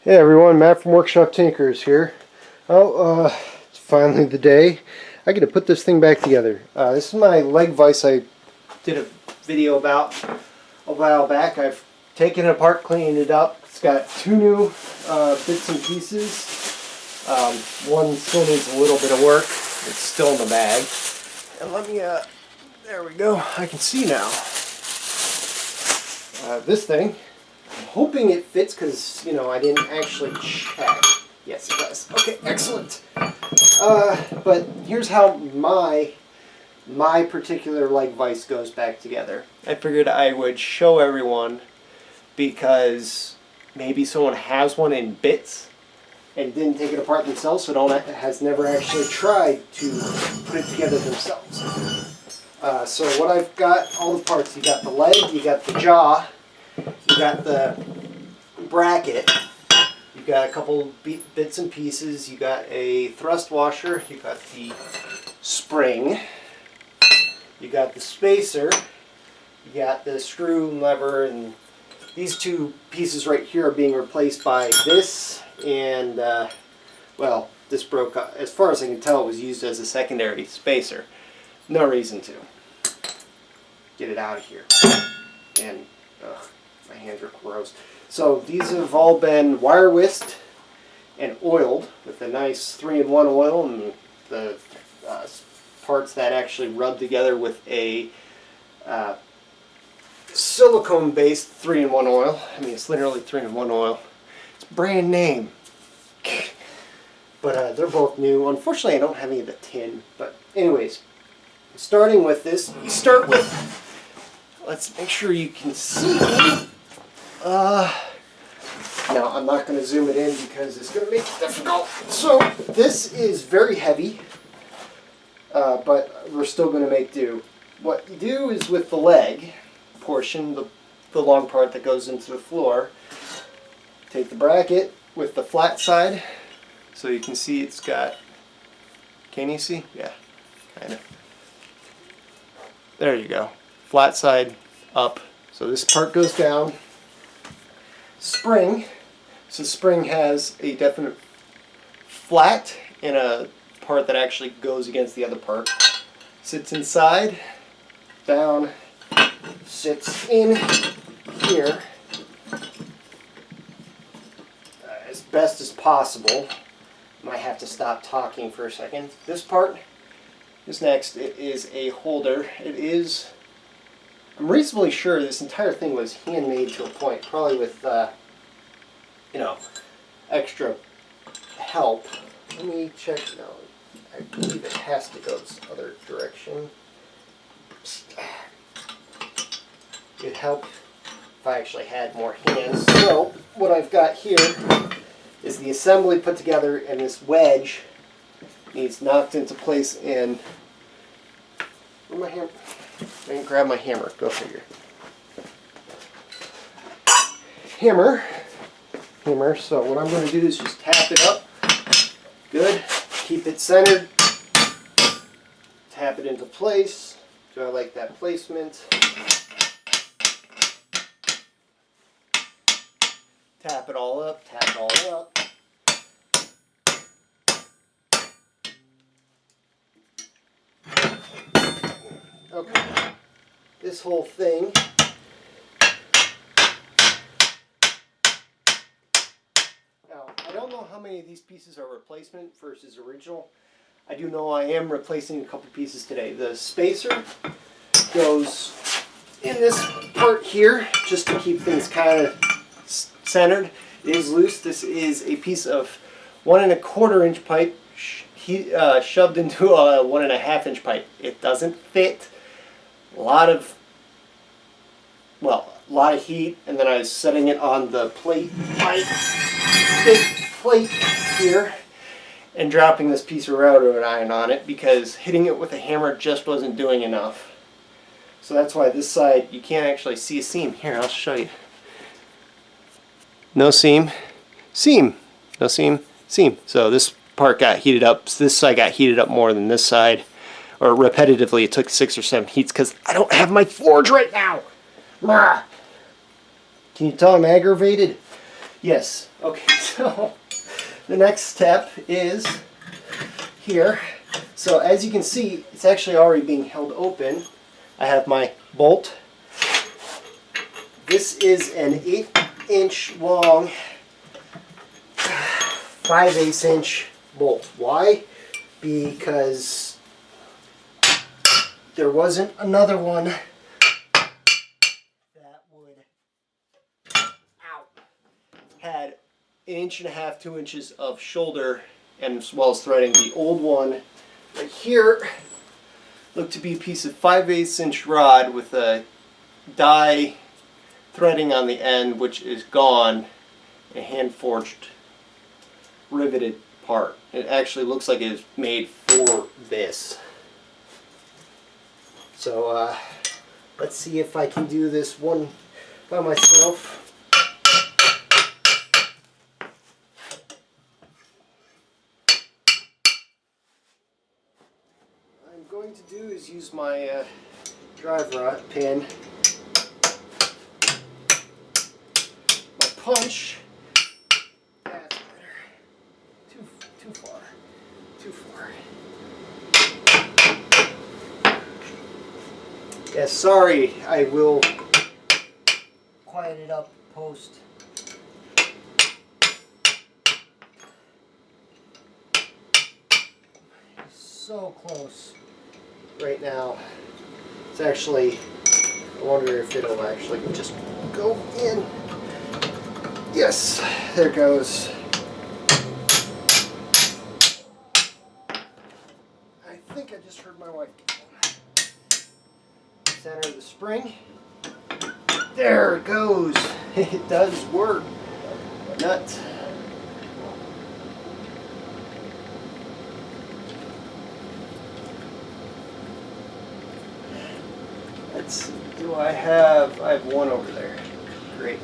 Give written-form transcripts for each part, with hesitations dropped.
Hey everyone, Matt from Workshop Tinkers here. It's finally the day. I get to put this thing back together. This is my leg vise I did a video about a while back. I've taken it apart, cleaned it up. It's got two new bits and pieces. One still needs a little bit of work. It's still in the bag. And let me, there we go. I can see now. This thing, I'm hoping it fits because, you know, I didn't actually check. Yes, it does. Okay, excellent. But here's how my particular leg vise goes back together. I figured I would show everyone because maybe someone has one in bits and didn't take it apart themselves, so has never actually tried to put it together themselves. So what I've got, all the parts, you got the leg, you got the jaw, you got the bracket, you got a couple bits and pieces, you got a thrust washer, you got the spring, you got the spacer, you got the screw and lever, and these two pieces right here are being replaced by this, and well, this broke up. As far as I can tell, it was used as a secondary spacer. No reason to. Get it out of here. And my hands are gross. So these have all been wire whisked and oiled with a nice 3-in-1 oil, and the parts that actually rub together with a silicone-based 3-in-1 oil. I mean, it's literally 3-in-1 oil. It's brand name. But they're both new. Unfortunately, I don't have any of the tin. But anyways, starting with this, you start with, let's make sure you can see. Now, I'm not going to zoom it in because it's going to make it difficult. So, this is very heavy, but we're still going to make do. What you do is with the leg portion, the long part that goes into the floor, take the bracket with the flat side, so you can see it's got, can you see? Yeah, kind of. There you go. Flat side up. So this part goes down. Spring. So the spring has a definite flat and a part that actually goes against the other part. Sits inside, down, sits in here as best as possible. Might have to stop talking for a second. This part is next. It is a holder. It is, I'm reasonably sure this entire thing was handmade to a point, probably with you know, extra help. Let me check. No, I believe it has to go this other direction. It'd help if I actually had more hands. So what I've got here is the assembly put together, and this wedge needs knocked into place in. Where's my hammer? I didn't grab my hammer. Go figure. Hammer. So what I'm going to do is just tap it up. Good. Keep it centered. Tap it into place. Do I like that placement? Tap it all up. Tap it all up. Okay. This whole thing. Now, I don't know how many of these pieces are replacement versus original. I do know I am replacing a couple pieces today. The spacer goes in this part here just to keep things kind of centered. It is loose. This is a piece of 1 1/4 inch pipe shoved into a 1 1/2 inch pipe. It doesn't fit. A lot of heat, and then I was setting it on the plate, my big plate here, and dropping this piece of router iron on it because hitting it with a hammer just wasn't doing enough. So that's why this side, you can't actually see a seam. Here, I'll show you. No seam, seam, no seam, seam. So this part got heated up. So this side got heated up more than this side. Or repetitively, it took 6 or 7 heats because I don't have my forge right now. Can you tell I'm aggravated? Yes. Okay, so the next step is here. So as you can see, it's actually already being held open. I have my bolt. This is an 8-inch long, 5/8-inch bolt. Why? Because there wasn't another one that would, had 1.5 inches, 2 inches of shoulder, and as well as threading. The old one right here looked to be a piece of 5/8-inch rod with a die threading on the end, which is gone, a hand forged riveted part. It actually looks like it is made for this. So let's see if I can do this one by myself. What I'm going to do is use my drive rod pin, my punch. That's better. Too far. Too far. Yeah, sorry, I will quiet it up post. So close right now. It's actually, I wonder if it'll actually just go in. Yes, there it goes. I think I just heard my wife get home. Center of the spring. There it goes. It does work. Nut. Let's see. Do I have one over there. Great.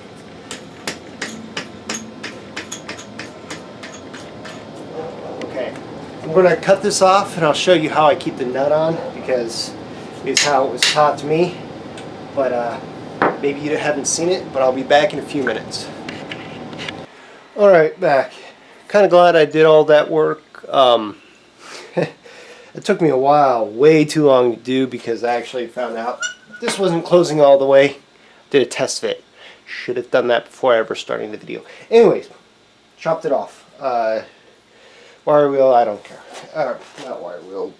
Okay. I'm going to cut this off and I'll show you how I keep the nut on, because it's how it was taught to me. But maybe you haven't seen it, but I'll be back in a few minutes. Alright, back. Kind of glad I did all that work. It took me a while, way too long to do, because I actually found out this wasn't closing all the way. Did a test fit. Should have done that before ever starting the video. Anyways, chopped it off. Wire wheel, I don't care. Not wire wheel.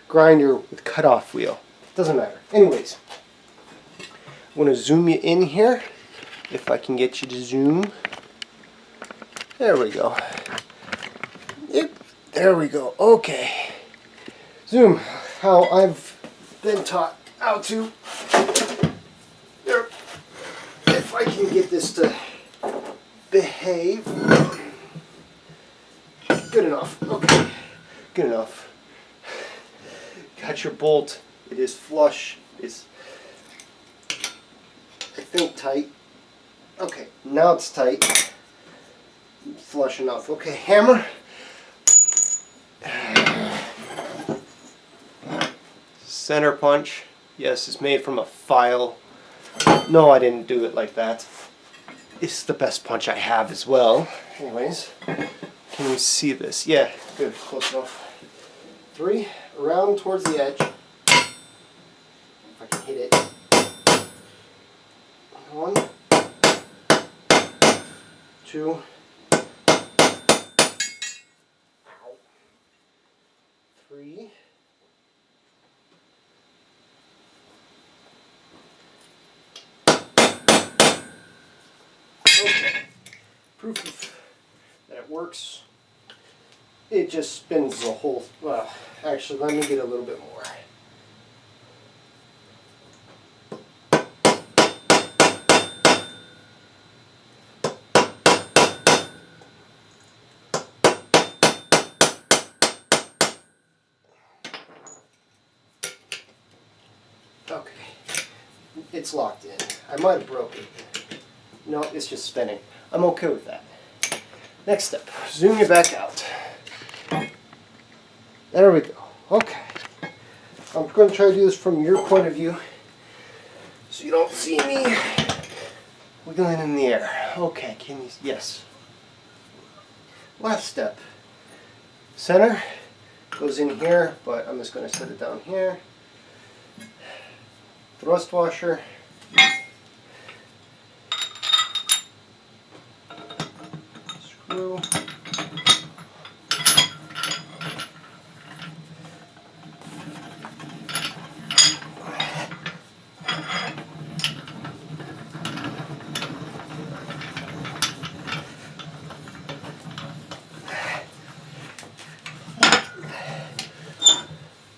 Grinder with cutoff wheel. Doesn't matter. Anyways, I'm going to zoom you in here. If I can get you to zoom. There we go. Yep. There we go. Okay. Zoom. How I've been taught how to. There. If I can get this to behave. Good enough. Okay. Good enough. Got your bolt. It is flush. It's, I think, tight. Okay. Now it's tight. Flush enough. Okay. Hammer. Center punch. Yes, it's made from a file. No, I didn't do it like that. It's the best punch I have as well. Anyways, can you see this? Yeah, good. Close enough. 3, around towards the edge. If I can hit it. 1, 2. 3. Okay. Proof that it works. It just spins the whole. Well, actually, let me get a little bit more. Okay, it's locked in. I might have broken it. No, it's just spinning. I'm okay with that. Next step, zoom you back out. There we go. Okay. I'm going to try to do this from your point of view so you don't see me wiggling in the air. Okay, can you, yes. Last step. Center goes in here, but I'm just going to set it down here. Thrust washer. Screw.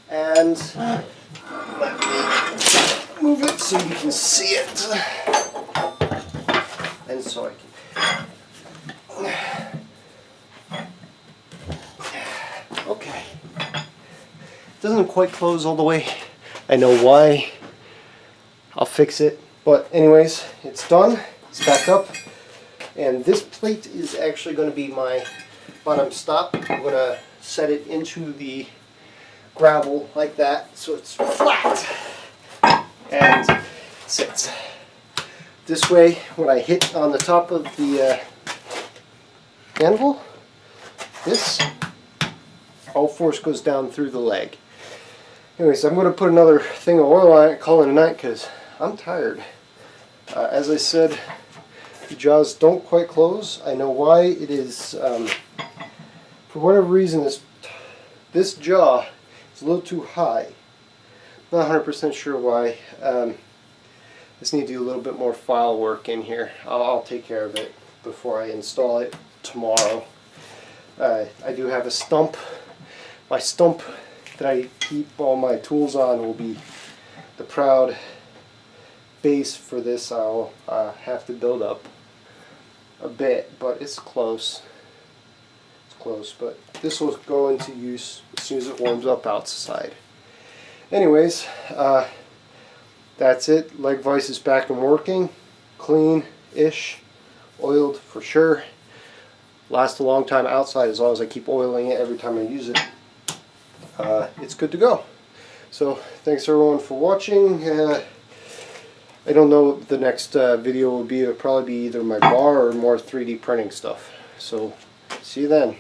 And let me move it so you can see it. And so I can. Okay. Doesn't quite close all the way. I know why. I'll fix it. But anyways, it's done. It's back up. And this plate is actually going to be my bottom stop. I'm going to set it into the gravel like that so it's flat and sits. This way, when I hit on the top of the anvil, this all force goes down through the leg. Anyways, I'm going to put another thing of oil on it, call it a night, because I'm tired. As I said, the jaws don't quite close. I know why. It is, for whatever reason, this jaw is a little too high. Not 100% sure why. Just need to do a little bit more file work in here. I'll take care of it before I install it tomorrow. I do have a stump. My stump that I keep all my tools on will be the proud base for this. I'll have to build up a bit, but it's close. It's close, but this will go into use as soon as it warms up outside. Anyways, that's it. Leg vise is back and working. Clean-ish. Oiled for sure. Lasts a long time outside as long as I keep oiling it every time I use it. It's good to go. So thanks everyone for watching. I don't know what the next video will be. It'll probably be either my bar or more 3D printing stuff. So see you then.